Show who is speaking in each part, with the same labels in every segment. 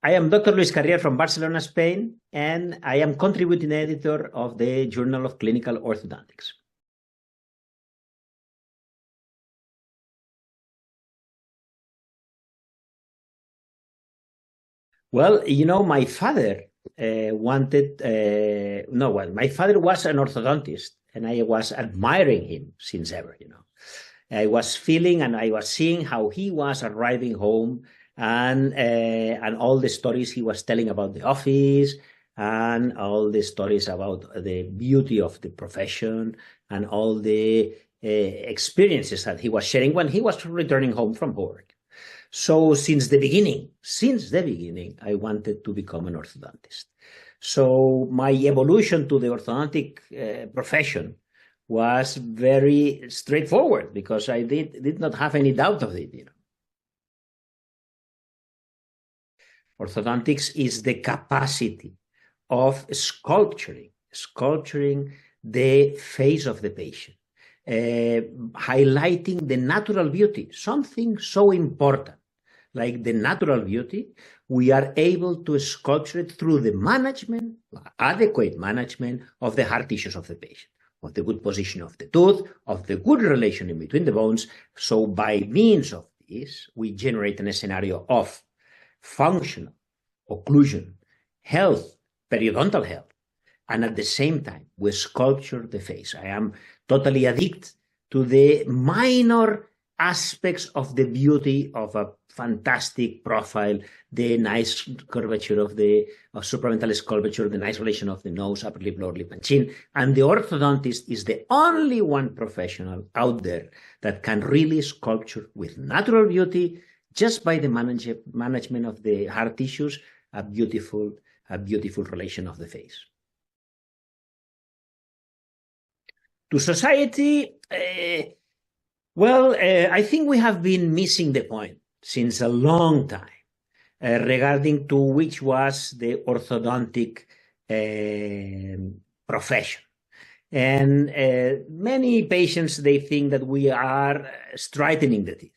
Speaker 1: I am Dr. Luis Carrière from Barcelona, Spain, and I am contributing editor of the Journal of Clinical Orthodontics. Well, you know, my father my father was an orthodontist, and I was admiring him since ever, you know. I was feeling and I was seeing how he was arriving home and all the stories he was telling about the office and all the stories about the beauty of the profession and all the experiences that he was sharing when he was returning home from work. So since the beginning, I wanted to become an orthodontist. So my evolution to the orthodontic profession was very straightforward because I did not have any doubt of it. You know. Orthodontics is the capacity of sculpturing the face of the patient, highlighting the natural beauty, something so important like the natural beauty. We are able to sculpture it through the management, adequate management of the hard tissues of the patient, of the good position of the tooth, of the good relation in between the bones. So by means of this, we generate a scenario of functional, occlusion, health, periodontal health, and at the same time, we sculpture the face. I am totally addicted to the minor aspects of the beauty of a fantastic profile, the nice curvature of the supramental sculpture, the nice relation of the nose, upper lip, lower lip, and chin. And the orthodontist is the only one professional out there that can really sculpture with natural beauty, just by the management of the hard tissues, a beautiful relation of the face. To society, I think we have been missing the point since a long time regarding to which was the orthodontic profession. And many patients, they think that we are straightening the teeth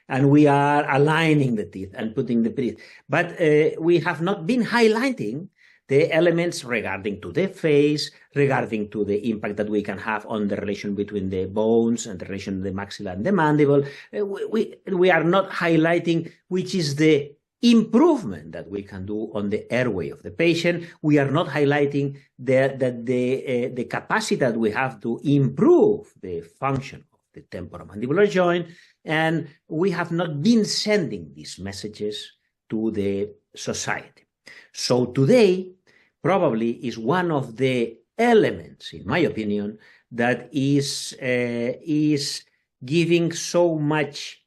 Speaker 1: and we are aligning the teeth and putting the teeth. But we have not been highlighting the elements regarding to the face, regarding to the impact that we can have on the relation between the bones and the relation of the maxilla and the mandible. We are not highlighting which is the improvement that we can do on the airway of the patient. We are not highlighting the capacity that we have to improve the function of the temporomandibular joint, and we have not been sending these messages to the society. So today, probably is one of the elements, in my opinion, that is giving so much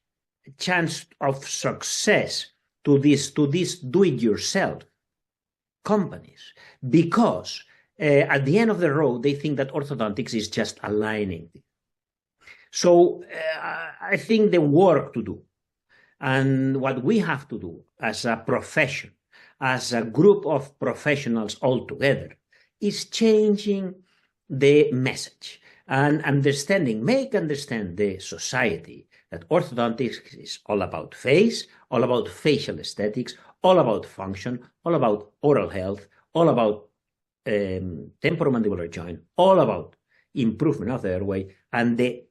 Speaker 1: chance of success to these do-it-yourself companies, because at the end of the road, they think that orthodontics is just aligning. So I think the work to do and what we have to do as a profession, as a group of professionals all together, is changing the message and make understand the society that orthodontics is all about face, all about facial aesthetics, all about function, all about oral health, all about temporomandibular joint, all about improvement of the airway, and the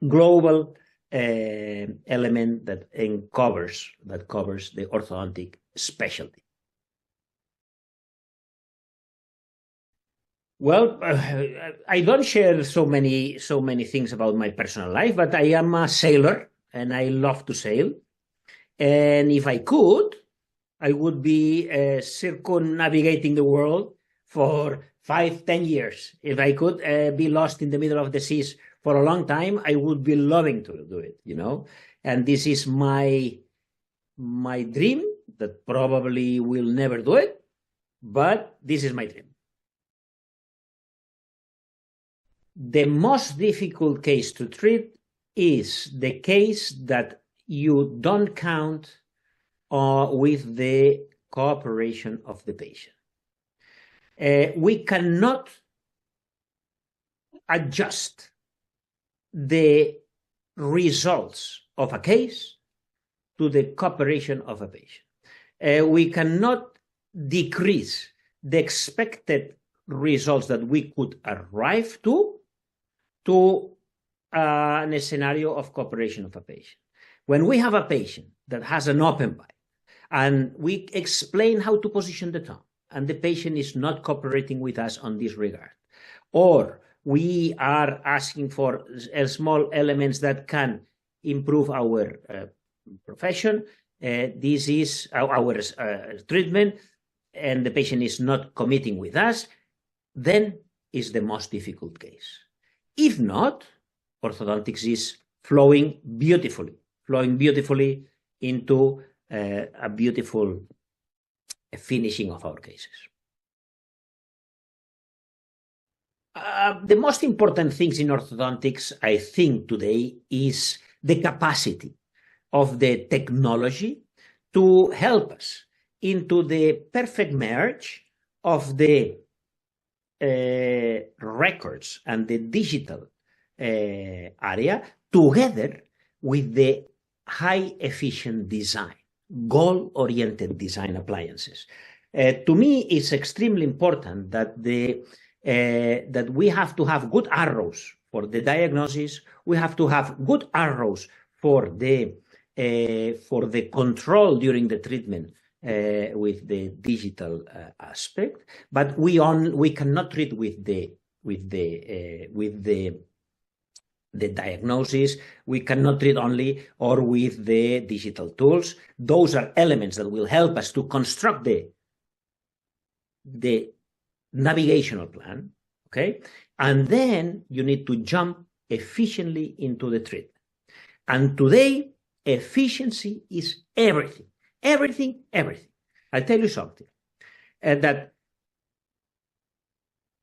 Speaker 1: global element that covers the orthodontic specialty. Well, I don't share so many things about my personal life, but I am a sailor and I love to sail. And if I could, I would be circumnavigating the world for 5-10 years. If I could be lost in the middle of the seas for a long time, I would be loving to do it, you know. And this is my dream that probably will never do it, but this is my dream. The most difficult case to treat is the case that you don't count with the cooperation of the patient. We cannot adjust the results of a case to the cooperation of a patient. we cannot decrease the expected results that we could arrive to a scenario of cooperation of a patient. When we have a patient that has an open bite and we explain how to position the tongue and the patient is not cooperating with us on this regard, or we are asking for small elements that can improve our profession, this is our treatment, and the patient is not committing with us, then is the most difficult case. If not, orthodontics is flowing beautifully into a beautiful finishing of our cases. The most important things in orthodontics, I think, today is the capacity of the technology to help us into the perfect marriage of the records and the digital area together with the high efficient design, goal-oriented design appliances. To me, it's extremely important that that we have to have good arrows for the diagnosis. We have to have good arrows for the control during the treatment with the digital aspect, but we cannot treat with the diagnosis. We cannot treat only or with the digital tools. Those are elements that will help us to construct the navigational plan, okay? And then you need to jump efficiently into the treatment. And today, efficiency is everything. Everything. I'll tell you something. That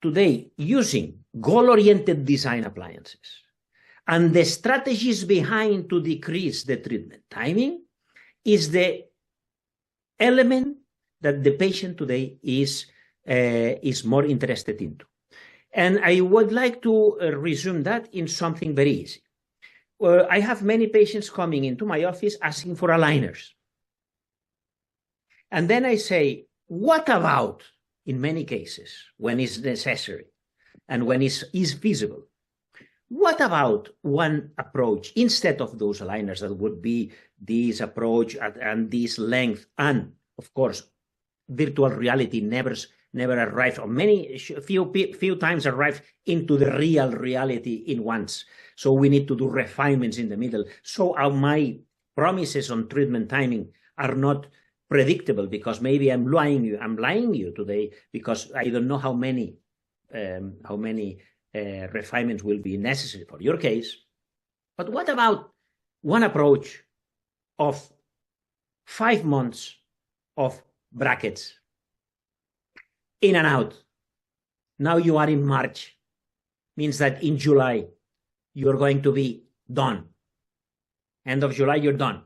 Speaker 1: today, using goal-oriented design appliances and the strategies behind to decrease the treatment timing is the element that the patient today is more interested into. And I would like to resume that in something very easy. I have many patients coming into my office asking for aligners. And then I say, what about, in many cases, when it's necessary and when it's feasible, what about one approach instead of those aligners that would be this approach and this length? And of course, virtual reality never arrives, or few times arrives into the real reality in once. So we need to do refinements in the middle. So my promises on treatment timing are not predictable, because maybe I'm lying you today, because I don't know how many refinements will be necessary for your case. But what about one approach of 5 months of brackets in and out? Now you are in March, means that in July you're going to be done. End of July, you're done.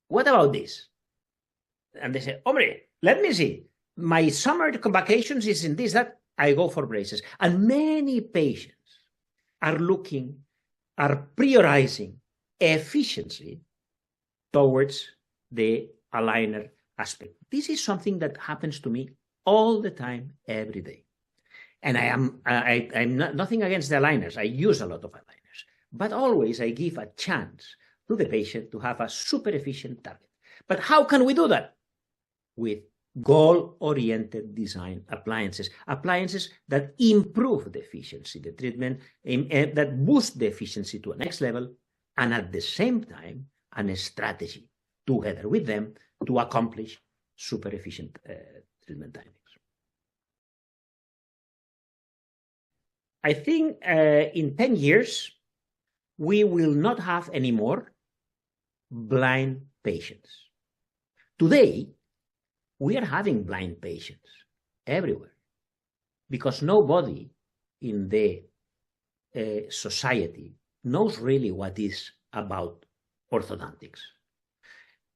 Speaker 1: What about this? And they say, hombre, let me see. My summer vacations is in this, that. I go for braces. And many patients are prioritizing efficiency towards the aligner aspect. This is something that happens to me all the time, every day. And I'm nothing against the aligners. I use a lot of aligners. But always I give a chance to the patient to have a super efficient target. But how can we do that? With goal-oriented design appliances that improve the efficiency, the treatment, that boost the efficiency to a next level, and at the same time, a strategy together with them to accomplish super efficient treatment timings. I think in 10 years, we will not have any more blind patients. Today, we are having blind patients everywhere, because nobody in the society knows really what is about orthodontics.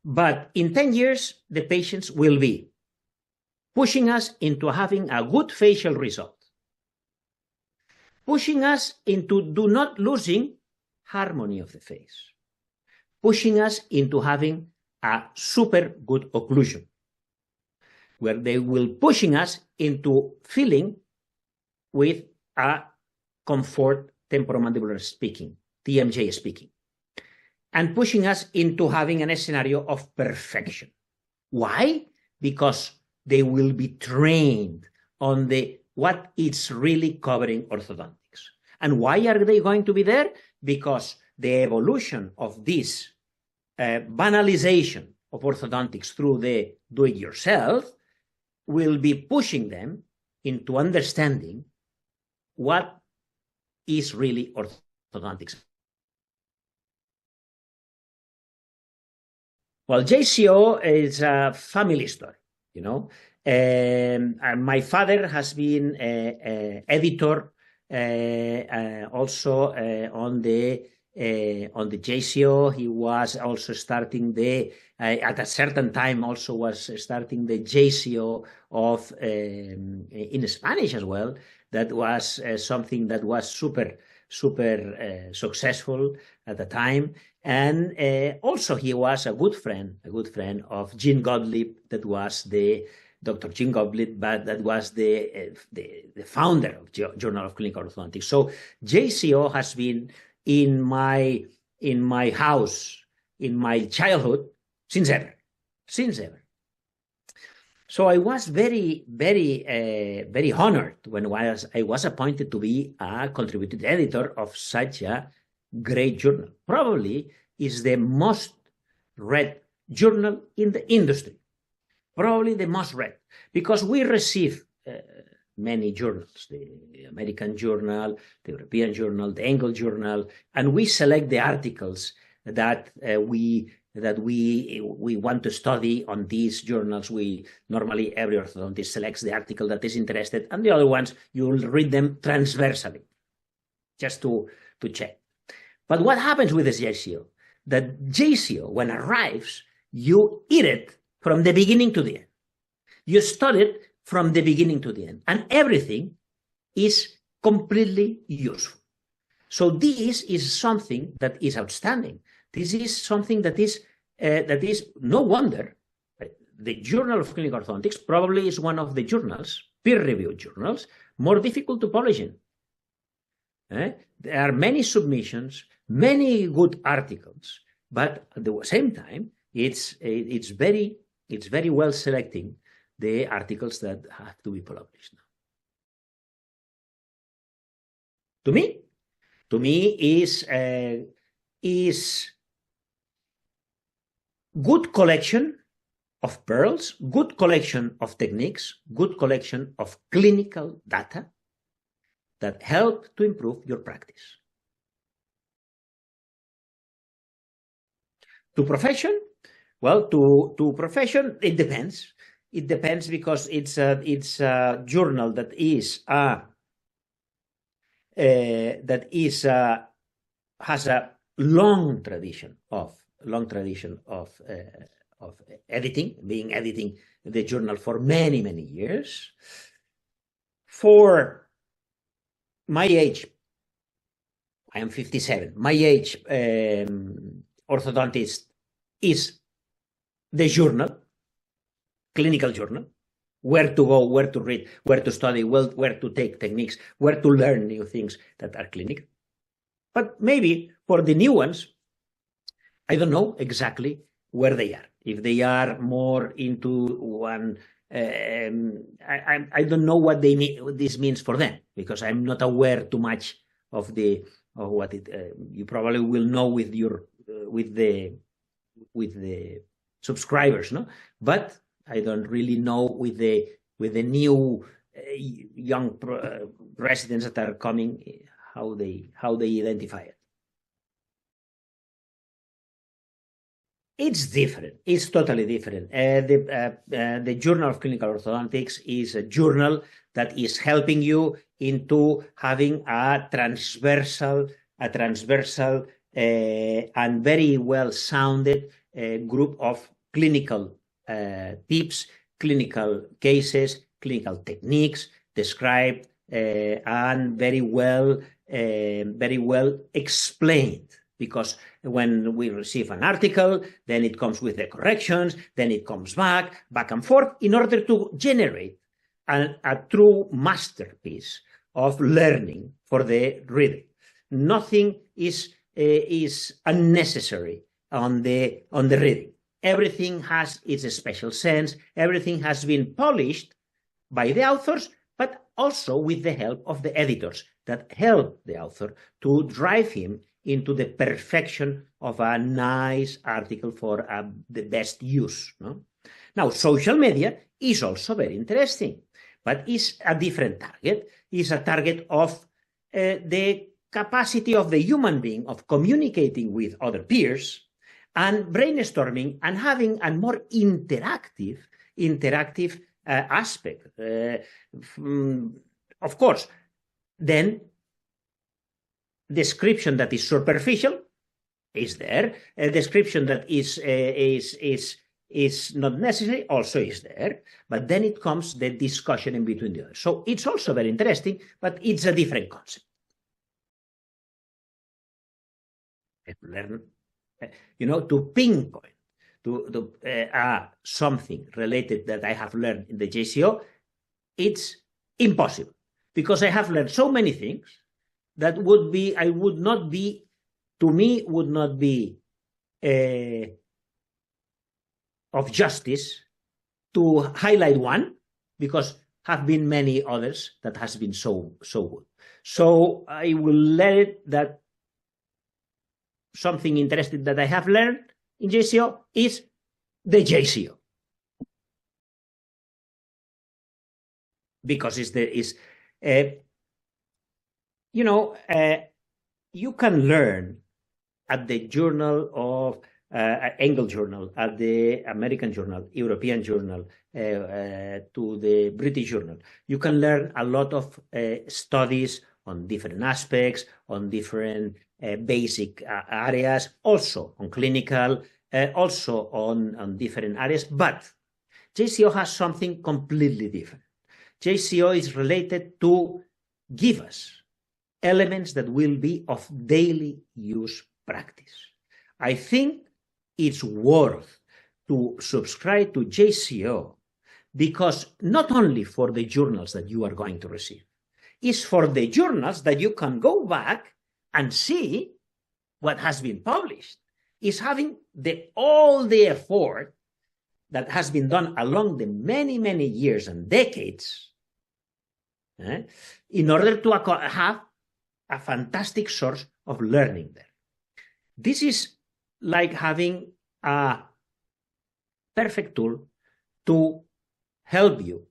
Speaker 1: But in 10 years, the patients will be pushing us into having a good facial result, pushing us into not losing harmony of the face, pushing us into having a super good occlusion, where they will pushing us into feeling with a comfort temporomandibular speaking, TMJ speaking, and pushing us into having a scenario of perfection. Why? Because they will be trained on what is really covering orthodontics. And why are they going to be there? Because the evolution of this banalization of orthodontics through the do-it-yourself will be pushing them into understanding what is really orthodontics. Well, JCO is a family story, you know. My father has been an editor also on the JCO. He was also starting at a certain time also was starting the JCO of in Spanish as well. That was something that was super successful at the time. And also he was a good friend of Jean Gottlieb, that was Dr. Jean Gottlieb, but that was the founder of Journal of Clinical Orthodontics. So JCO has been in my house, in my childhood, since ever. So I was very honored when I was appointed to be a contributing editor of such a great journal. Probably is the most read journal in the industry. Probably the most read, because we receive many journals, the American Journal, the European Journal, the English Journal, and we select the articles that we want to study on these journals. We normally, every orthodontist selects the article that is interested, and the other ones, you will read them transversally, just to check. But what happens with this JCO? That JCO, when it arrives, you eat it from the beginning to the end. You study it from the beginning to the end, and everything is completely useful. So this is something that is outstanding. This is something that is no wonder. The Journal of Clinical Orthodontics probably is one of the journals, peer-reviewed journals, more difficult to publish in. There are many submissions, many good articles, but at the same time, it's very well selecting the articles that have to be published now. To me is good collection of pearls, good collection of techniques, good collection of clinical data that help to improve your practice. To profession, well, to profession, it depends. It depends because it's a journal that has a long tradition of editing the journal for many years. For my age, I am 57. My age, orthodontist is the journal, clinical journal, where to go, where to read, where to study, where to take techniques, where to learn new things that are clinical. But maybe for the new ones, I don't know exactly where they are. If they are more into one, I don't know what they mean. What this means for them, because I'm not aware too much of what it. You probably will know with the subscribers, no? But I don't really know with the new young residents that are coming how they identify it. It's different. It's totally different. The Journal of Clinical Orthodontics is a journal that is helping you into having a transversal and very well-sounded group of clinical tips, clinical cases, clinical techniques described and very well explained because when we receive an article, then it comes with the corrections, then it comes back and forth in order to generate a true masterpiece of learning for the reader. Nothing is unnecessary on the reading. Everything has its special sense. Everything has been polished by the authors, but also with the help of the editors that help the author to drive him into the perfection of a nice article for the best use. No? Now, social media is also very interesting, but is a different target. It's a target of the capacity of the human being of communicating with other peers and brainstorming and having a more interactive aspect. Of course, then description that is superficial is there. A description that is not necessary also is there. But then it comes the discussion in between the others. So it's also very interesting, but it's a different concept. Learn, to pinpoint to something related that I have learned in the JCO, it's impossible because I have learned so many things that would not be of justice to highlight one, because have been many others that has been so good. So I will let it that something interesting that I have learned in JCO is the JCO. Because you can learn at the journal of Engel Journal, at the American Journal, European Journal, to the British Journal. You can learn a lot of studies on different aspects, on different basic areas, also on clinical, also on different areas. But JCO has something completely different. JCO is related to give us elements that will be of daily use practice. I think it's worth to subscribe to JCO because not only for the journals that you are going to receive, it's for the journals that you can go back and see what has been published. It's having all the effort that has been done along the many, many years and decades in order to have a fantastic source of learning there. This is like having a perfect tool to help you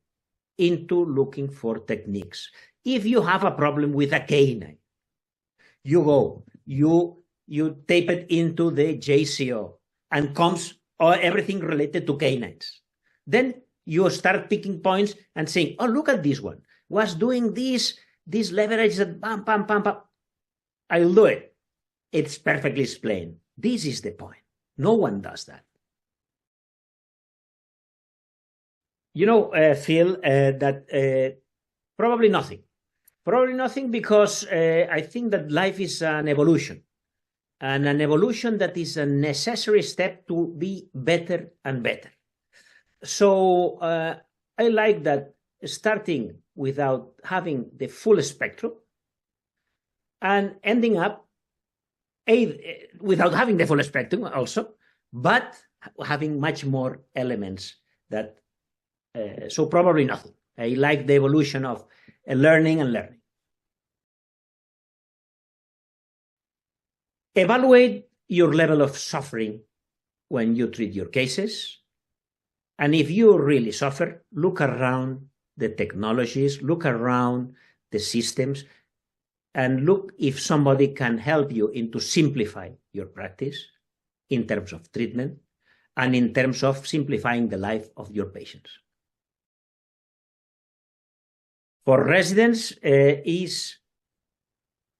Speaker 1: into looking for techniques. If you have a problem with a canine, you tape it into the JCO and comes everything related to canines. Then you start picking points and saying, oh, look at this one. Was doing this leverage that bam, bam, bam, bam. I'll do it. It's perfectly explained. This is the point. No one does that. Phil, that probably nothing. Probably nothing because I think that life is an evolution. And an evolution that is a necessary step to be better and better. So I like that starting without having the full spectrum and ending up without having the full spectrum also, but having much more elements that, so probably nothing. I like the evolution of learning and learning. Evaluate your level of suffering when you treat your cases. And if you really suffer, look around the technologies, look around the systems, and look if somebody can help you into simplify your practice in terms of treatment and in terms of simplifying the life of your patients. For residents, the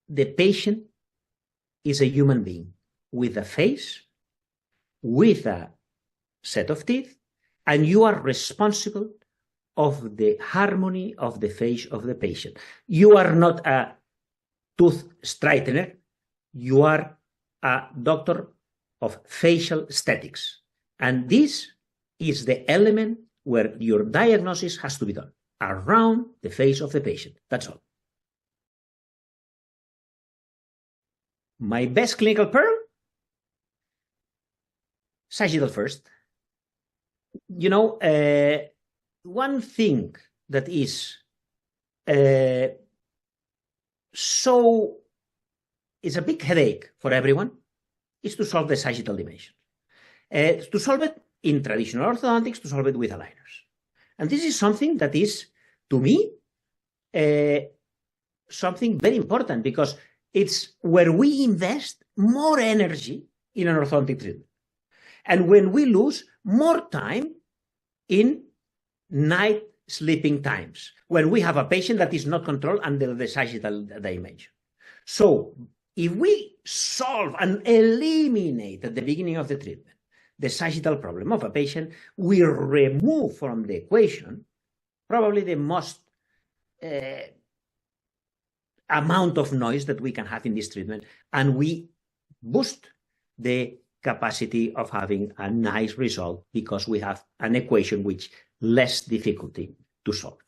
Speaker 1: patient is a human being with a face, with a set of teeth, and you are responsible of the harmony of the face of the patient. You are not a tooth straightener. You are a doctor of facial aesthetics. And this is the element where your diagnosis has to be done, around the face of the patient. That's all. My best clinical pearl? Sagittal first. You know, one thing that is it's a big headache for everyone is to solve the sagittal dimension. To solve it in traditional orthodontics, to solve it with aligners. And this is something that is, to me, something very important, because it's where we invest more energy in an orthodontic treatment. And when we lose more time in night sleeping times, when we have a patient that is not controlled under the sagittal dimension. So if we solve and eliminate at the beginning of the treatment the sagittal problem of a patient, we remove from the equation probably the most amount of noise that we can have in this treatment, and we boost the capacity of having a nice result because we have an equation which less difficulty to solve.